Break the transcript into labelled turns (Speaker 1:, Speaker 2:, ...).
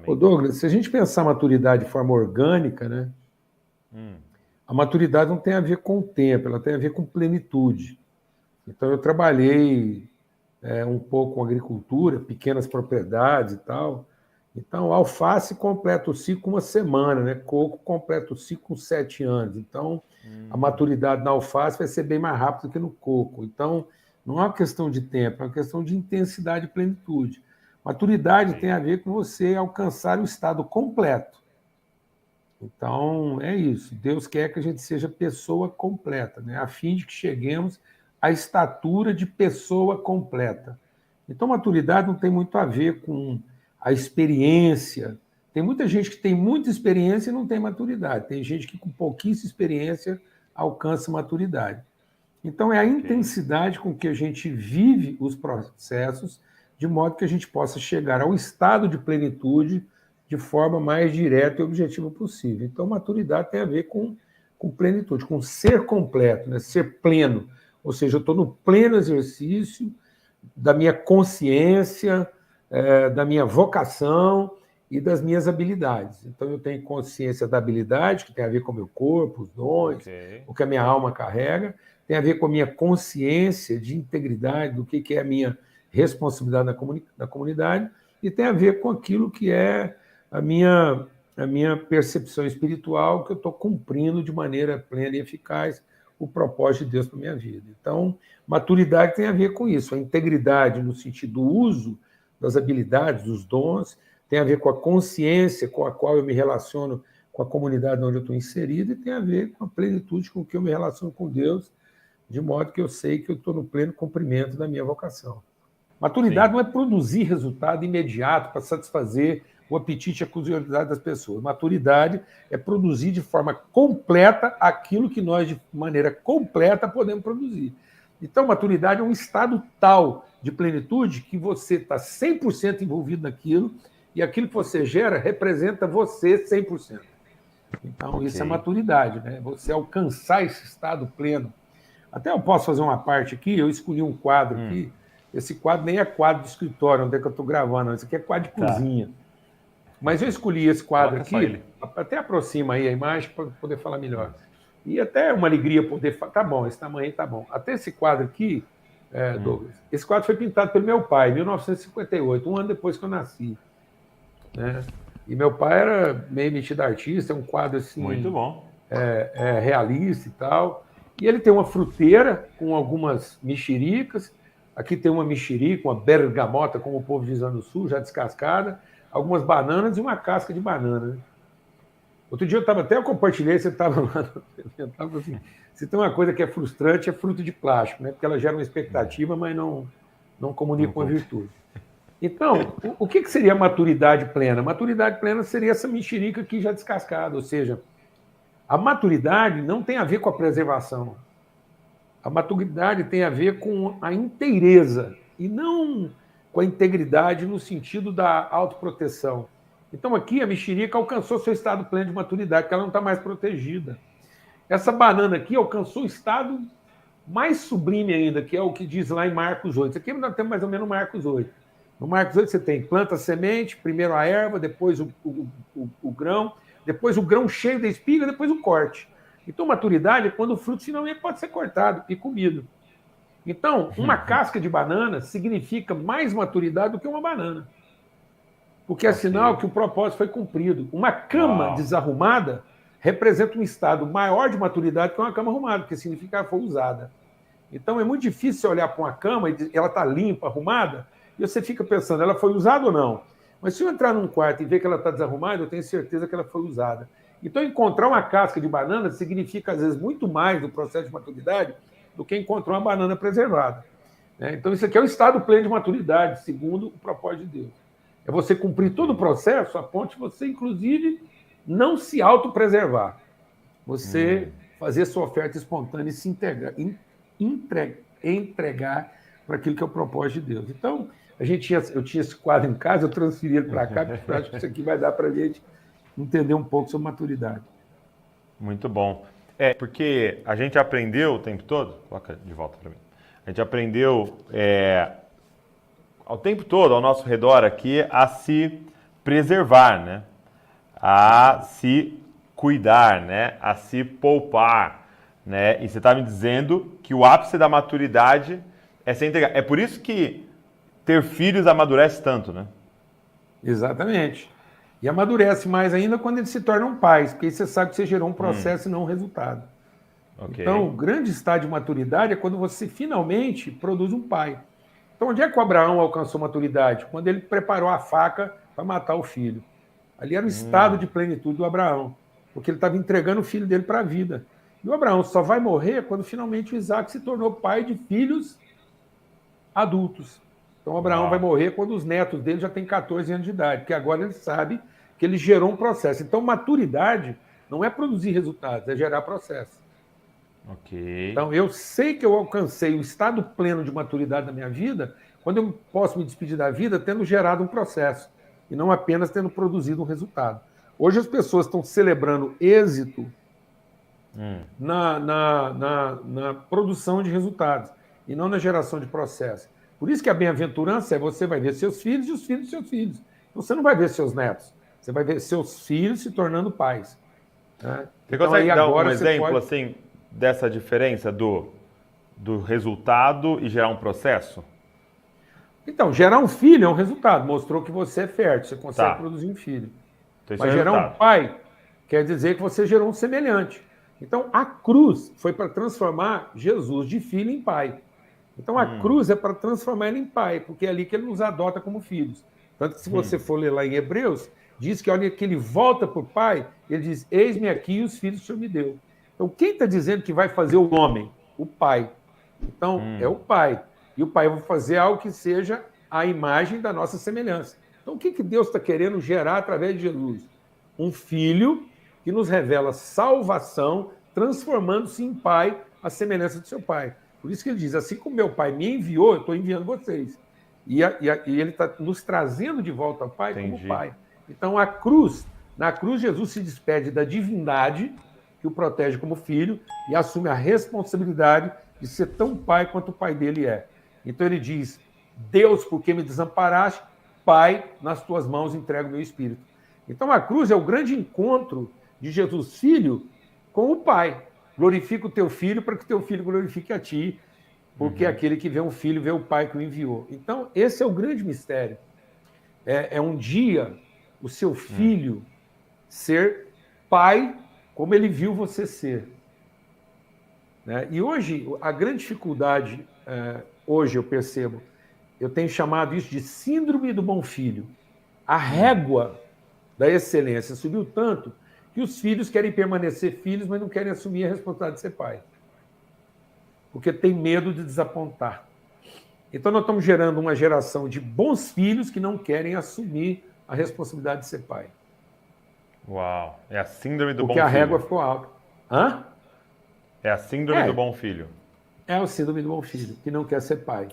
Speaker 1: Ô Douglas, se a gente pensar a maturidade de forma orgânica, né? A maturidade não tem a ver com o tempo, ela tem a ver com plenitude. Então, eu trabalhei um pouco com agricultura, pequenas propriedades e tal. Então, alface completa o ciclo com uma semana, né? Coco completa o ciclo com 7 anos. Então, a maturidade na alface vai ser bem mais rápida que no coco. Então, não é uma questão de tempo, é uma questão de intensidade e plenitude. Maturidade tem a ver com você alcançar o estado completo. Então, é isso. Deus quer que a gente seja pessoa completa, né? A fim de que cheguemos à estatura de pessoa completa. Então, maturidade não tem muito a ver com a experiência. Tem muita gente que tem muita experiência e não tem maturidade. Tem gente que com pouquíssima experiência alcança maturidade. Então, é a intensidade com que a gente vive os processos, de modo que a gente possa chegar ao estado de plenitude de forma mais direta e objetiva possível. Então, maturidade tem a ver com plenitude, com ser completo, né? Ser pleno. Ou seja, eu estou no pleno exercício da minha consciência, da minha vocação e das minhas habilidades. Então, eu tenho consciência da habilidade, que tem a ver com o meu corpo, os dons, o que a minha alma carrega, tem a ver com a minha consciência de integridade, do que é a minha responsabilidade na comunidade, e tem a ver com aquilo que é a minha percepção espiritual, que eu estou cumprindo de maneira plena e eficaz o propósito de Deus para a minha vida. Então, maturidade tem a ver com isso, a integridade no sentido do uso das habilidades, dos dons, tem a ver com a consciência com a qual eu me relaciono com a comunidade onde eu estou inserido, e tem a ver com a plenitude com que eu me relaciono com Deus, de modo que eu sei que eu estou no pleno cumprimento da minha vocação. Maturidade não é produzir resultado imediato para satisfazer o apetite e a curiosidade das pessoas. Maturidade é produzir de forma completa aquilo que nós, de maneira completa, podemos produzir. Então, maturidade é um estado tal de plenitude que você está 100% envolvido naquilo e aquilo que você gera representa você 100%. Então, isso é maturidade, né? Você alcançar esse estado pleno. Até eu posso fazer uma parte aqui, eu escolhi um quadro aqui. Esse quadro nem é quadro de escritório, onde é que eu estou gravando, esse aqui é quadro de cozinha. Mas eu escolhi esse quadro aqui, até aproxima aí a imagem para poder falar melhor. E até uma alegria poder falar, tá bom, esse tamanho tá bom. Até esse quadro aqui, Douglas, esse quadro foi pintado pelo meu pai, em 1958, um ano depois que eu nasci. Né? E meu pai era meio metido artista, é um quadro assim...
Speaker 2: Muito bom.
Speaker 1: Realista e tal. E ele tem uma fruteira com algumas mexericas. Aqui tem uma mexerica, uma bergamota, como o povo diz lá no sul, já descascada, algumas bananas e uma casca de banana. Né? Outro dia eu compartilhei, você estava lá, eu tava assim, se tem uma coisa que é frustrante, é fruto de plástico, né? Porque ela gera uma expectativa, mas não comunica com a virtude. Então, o que seria maturidade plena? Maturidade plena seria essa mexerica aqui já descascada, ou seja, a maturidade não tem a ver com a preservação. A maturidade tem a ver com a inteireza e não com a integridade no sentido da autoproteção. Então, aqui a mexerica alcançou seu estado pleno de maturidade, porque ela não está mais protegida. Essa banana aqui alcançou o estado mais sublime ainda, que é o que diz lá em Marcos 8. Isso aqui nós temos mais ou menos Marcos 8. No Marcos 8 você tem planta, semente, primeiro a erva, depois o grão, depois o grão cheio da espiga, depois o corte. Então, maturidade é quando o fruto finalmente pode ser cortado e comido. Então, uma casca de banana significa mais maturidade do que uma banana. Porque é sinal que o propósito foi cumprido. Uma cama desarrumada representa um estado maior de maturidade que uma cama arrumada, porque significa que ela foi usada. Então, é muito difícil você olhar para uma cama e ela está limpa, arrumada, e você fica pensando, ela foi usada ou não? Mas se eu entrar num quarto e ver que ela está desarrumada, eu tenho certeza que ela foi usada. Então, encontrar uma casca de banana significa, às vezes, muito mais do processo de maturidade do que encontrar uma banana preservada. Então, isso aqui é o estado pleno de maturidade, segundo o propósito de Deus. É você cumprir todo o processo a ponto de você, inclusive, não se autopreservar. Você fazer sua oferta espontânea e se entregar para aquilo que é o propósito de Deus. Então, eu tinha esse quadro em casa, eu transferi ele para cá, porque eu acho que isso aqui vai dar para a gente entender um pouco sobre maturidade.
Speaker 2: Muito bom. Porque a gente aprendeu o tempo todo, coloca de volta para mim, a gente aprendeu ao tempo todo, ao nosso redor aqui, a se preservar, né? A se cuidar, né? A se poupar, né? E você está me dizendo que o ápice da maturidade é se entregar. É por isso que ter filhos amadurece tanto, né?
Speaker 1: Exatamente. E amadurece mais ainda quando eles se tornam pais, porque aí você sabe que você gerou um processo e não um resultado.
Speaker 2: Ok.
Speaker 1: Então, o grande estágio de maturidade é quando você finalmente produz um pai. Então, onde é que o Abraão alcançou maturidade? Quando ele preparou a faca para matar o filho. Ali era o estado de plenitude do Abraão, porque ele estava entregando o filho dele para a vida. E o Abraão só vai morrer quando finalmente o Isaac se tornou pai de filhos adultos. Então, Abraão vai
Speaker 2: Uau.
Speaker 1: morrer quando os netos dele já têm 14 anos de idade, porque agora ele sabe que ele gerou um processo. Então, maturidade não é produzir resultados, é gerar processo.
Speaker 2: Ok.
Speaker 1: Então, eu sei que eu alcancei o estado pleno de maturidade da minha vida quando eu posso me despedir da vida tendo gerado um processo e não apenas tendo produzido um resultado. Hoje as pessoas estão celebrando êxito na produção de resultados e não na geração de processo. Por isso que a bem-aventurança é você vai ver seus filhos e os filhos de seus filhos. Então, você não vai ver seus netos, você vai ver seus filhos se tornando pais. Né?
Speaker 2: Você
Speaker 1: Então,
Speaker 2: consegue
Speaker 1: aí
Speaker 2: dar um
Speaker 1: agora
Speaker 2: exemplo
Speaker 1: pode...
Speaker 2: assim dessa diferença do resultado e gerar um processo?
Speaker 1: Então, gerar um filho é um resultado, mostrou que você é fértil, você consegue
Speaker 2: Tá.
Speaker 1: produzir um filho.
Speaker 2: Então, isso é
Speaker 1: Mas gerar um
Speaker 2: resultado.
Speaker 1: pai quer dizer que você gerou um semelhante. Então, a cruz foi para transformar Jesus de filho em pai. Então, a cruz é para transformar ele em pai, porque é ali que ele nos adota como filhos. Tanto que, se você for ler lá em Hebreus, diz que, olha, que ele volta para o pai, ele diz: eis-me aqui os filhos que o Senhor me deu. Então, quem está dizendo que vai fazer o homem? O pai. Então, é o pai. E o pai vai fazer algo que seja a imagem da nossa semelhança. Então, o que Deus está querendo gerar através de Jesus? Um filho que nos revela salvação, transformando-se em pai, à semelhança do seu pai. Por isso que ele diz: assim como meu pai me enviou, eu estou enviando vocês. E ele está nos trazendo de volta ao pai como pai. Então, na cruz, Jesus se despede da divindade, que o protege como filho, e assume a responsabilidade de ser tão pai quanto o pai dele é. Então ele diz: Deus, por que me desamparaste? Pai, nas tuas mãos entrego o meu espírito. Então a cruz é o grande encontro de Jesus Filho com o Pai. Glorifica o teu filho para que o teu filho glorifique a ti, porque aquele que vê um filho vê o Pai que o enviou. Então esse é o grande mistério. É um dia o seu filho ser pai como ele viu você ser. Né? E hoje, a grande dificuldade, hoje eu percebo, eu tenho chamado isso de síndrome do bom filho. A régua da excelência subiu tanto que os filhos querem permanecer filhos, mas não querem assumir a responsabilidade de ser pai. Porque tem medo de desapontar. Então nós estamos gerando uma geração de bons filhos que não querem assumir a responsabilidade de ser pai.
Speaker 2: Uau, é a síndrome do bom
Speaker 1: filho. Porque a régua
Speaker 2: filho.
Speaker 1: ficou alta. Hã?
Speaker 2: É a síndrome do bom filho.
Speaker 1: É o síndrome do bom filho, que não quer ser pai.